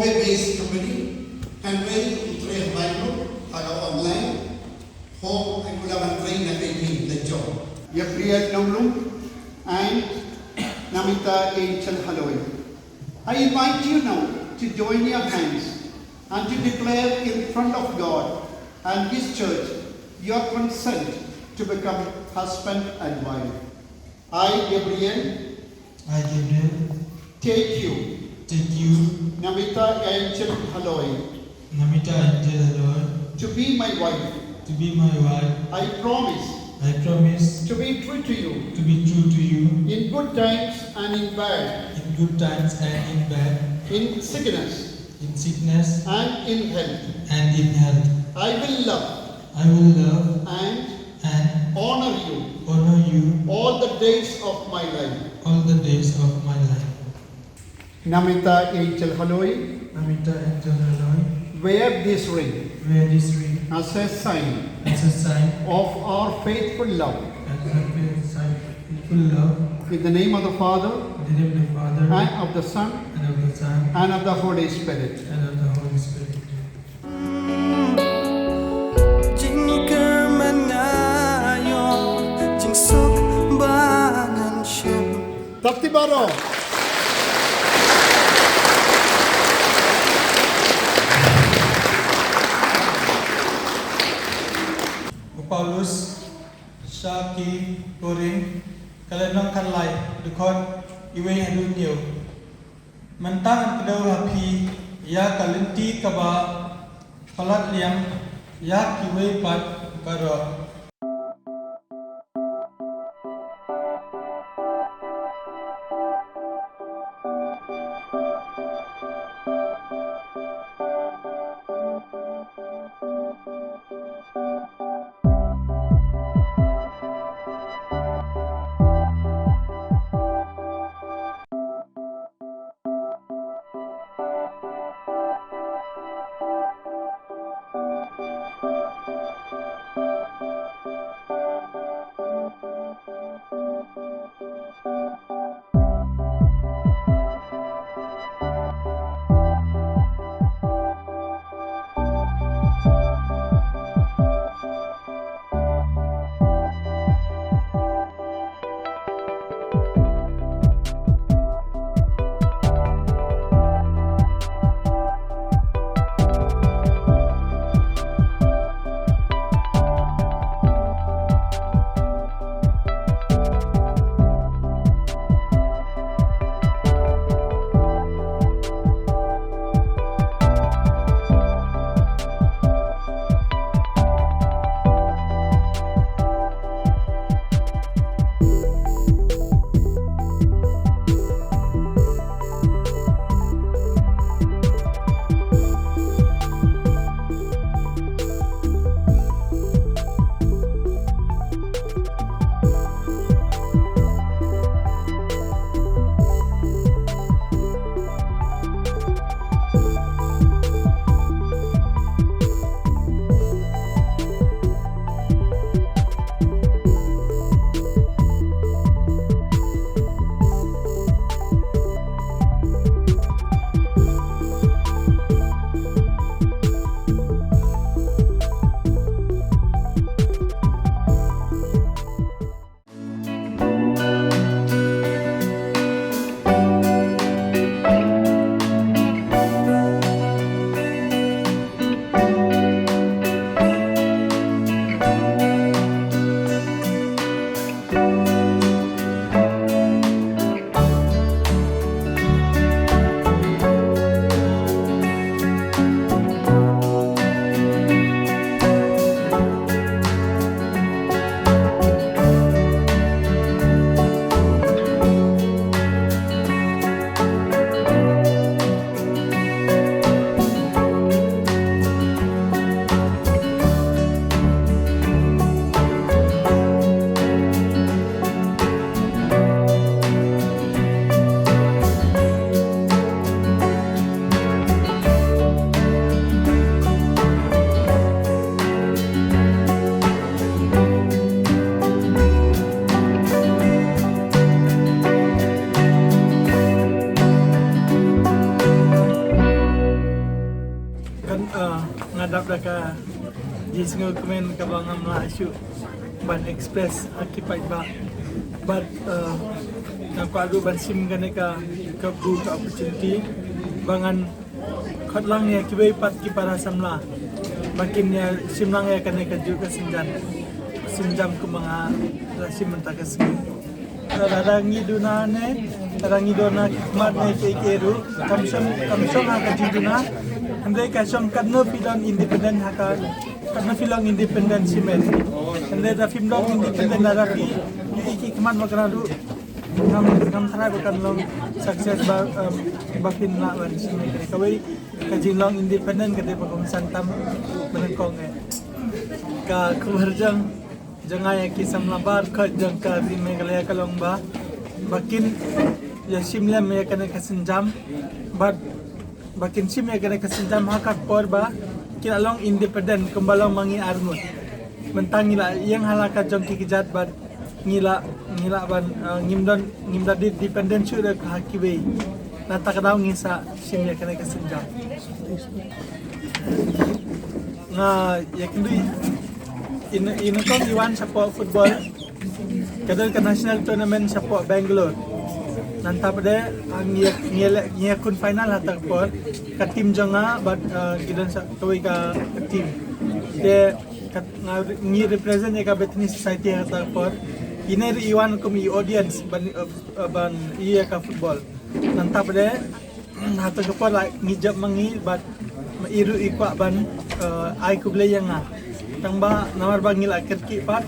hobby-based company, convey train Bible, aga online, home ay kulaman train na taking the job. Yapriya Lomlum and Namita Angel Haloy. I invite you now to join your hands and to declare in front of God and His church your consent to become husband and wife. I, Gabriel, take you, Namita Angel Haloy, to be my wife. I promise to be true to you in good times and in bad, in sickness and in health. I will love and honor you all the days of my life. Namita Angel Haloy, wear this ring as a sign of our faithful love. In the name of the Father, and of the Son, and of the Holy Spirit. Taktibaro. Paulus, Shaki, Goring, Kalenong Kanlai, Dukon, Iwe Hadunyo. Mentang kedau hapi, ya kalinti kaba, palat liam, ya kiwe pat karo. kan ngadap daka di single komen ka bang amla isu ban express akibat ba but nang kwadu ban sim gane ka bu ka opportunity bangan khotlang ya kibai pat ki para samla makin ya simlang ya kane ka juga sinjam ke mga sim mentaka sini rarangi dunane rangi dona khidmat ne ke keru kamsam ha ka jiduna andai ka som kadno pidon independent ha ka kadno filong independent simen andai da film dong independent da ki iki khidmat magradu ngam thara bukan long sukses bakin la wan simen kawai ka jinglong independent ka de pagong santam menengkong ka kuharjang jangan yang kisah melabar ke jangka di Meghalaya kalong ba bakin ya simla me kena kesenjam bakin sim ya kena kesenjam hakat por ba kila long independent kembalong mangi armut mentang ngila yang halaka jong kikijat bat ngila ban ngimda di dependent sudah ke hakibe nata kadau ngisa sim ya kena kesenjam nga yakindui ini kong iwan support football kadal ke national tournament support Bangalore nanta pada ngia kun final hatak por ka tim jonga but gidan sa kawai ka tim de ngi represent ka Bethany society hatak por ini iwan kum i audience ban iya ka football nanta pada hatak por ngijab mangi but iru ikwa ban ai kuble yang tangba namar ba ngila kerki pat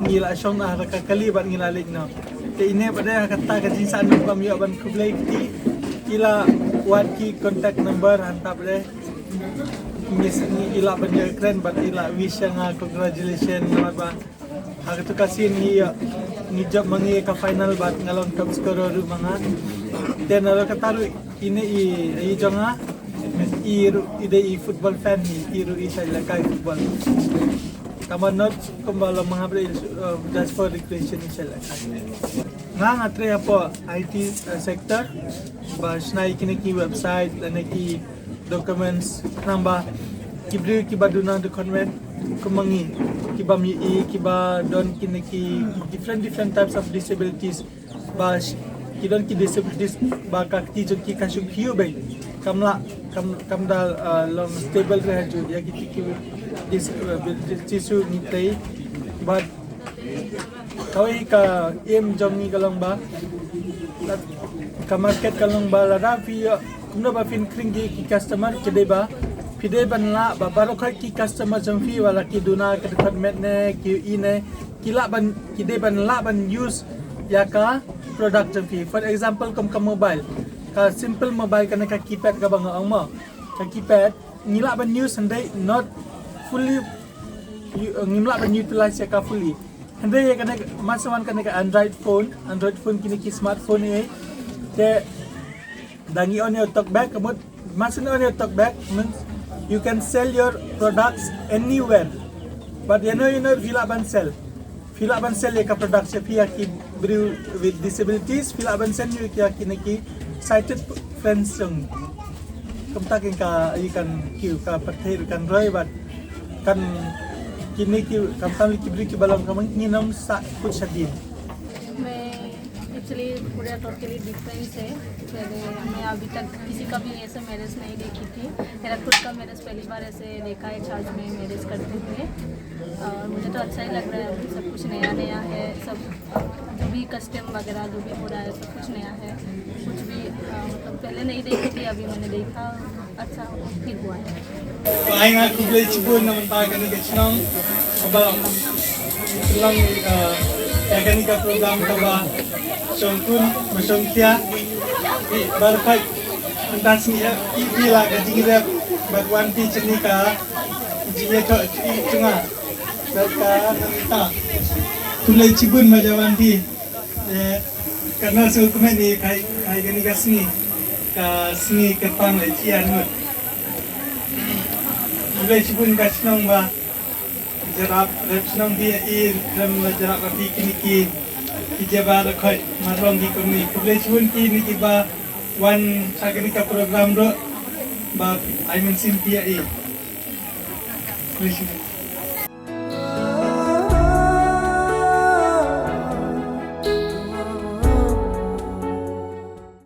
ngila song na raka kali bat ngila ligno te ine pada kata ka jinsan ba mi ban kublai ki ila wat ki contact number hanta pada ni ila banya keren bat ila wish nga congratulations namar ba ha tu kasin ni job mangi ka final bat ngalon top scorer ru mga then aro kataru ine i jonga i football fan ni iru isa lakai football kaman not kumbala mga pre just for recreation isa lakai nga atre apo IT sector ba snai kiniki website lanaki documents namba kibri kibaduna de convent kumangi kibam yi kiba don kiniki different types of disabilities ba kidon ki disabilities ba kakti jo ki kasuk hiu bai kamdal long stable reh jo ya ki tisu ni tei but kawai ka jong ni kalong ba ka market kalong ba la fi kumna ba fin kringi ki customer kede ba pide ban la ba baro khai ki customer jong fi wala ki duna ka department ne ki ine kila ban kide ban la ban use ya ka product jong fi for example ka mobile ka simple mobile kana ka keypad ka bang ang mo ka keypad ngila ban use handai not fully ngimla ban utilize ya ka fully handai ya kana masawan kana ka android phone kini ki smartphone ni te dangi on your talk back kamut masan on your talk back means you can sell your products anywhere but you know fila ban sell ya ka products ya ki with disabilities fila ban sell you ki sighted friends yung kumtakin ka ikan kiu ka patir kan roy bat kan kini kiu kamtam kibri ki balam kamang ninam sa kuch sadin मैं एक्चुअली पूरा totally difference है मैं अभी तक किसी का भी ऐसे मैरिज नहीं देखी थी मेरा खुद का मैरिज पहली बार ऐसे देखा है चर्च में मैरिज करते हुए और मुझे तो अच्छा ही लग रहा है सब कुछ नया है सब जो भी कस्टम वगैरह जो भी हो रहा है सब कुछ नया है कुछ भी मतलब पहले नहीं देखी थी अभी मैंने देखा अच्छा ठीक हुआ है aing aku beli cibun naman taga ni kisnong aba lang kani ka program ka ba songkun masongkia barkai antas ni ila ka jingira bagwan ti chnika jiye to cunga barka nanta tulai cibun majawan ti karena seukuman ni kai gani ka sni ka pang le cian mut tulai cibun ka snong ba jarap snong dia dalam jarap api kini jabar khoi marong di kami tulai cibun ki ni ba wan sagani ka program ro but I'm in Cynthia A. Please.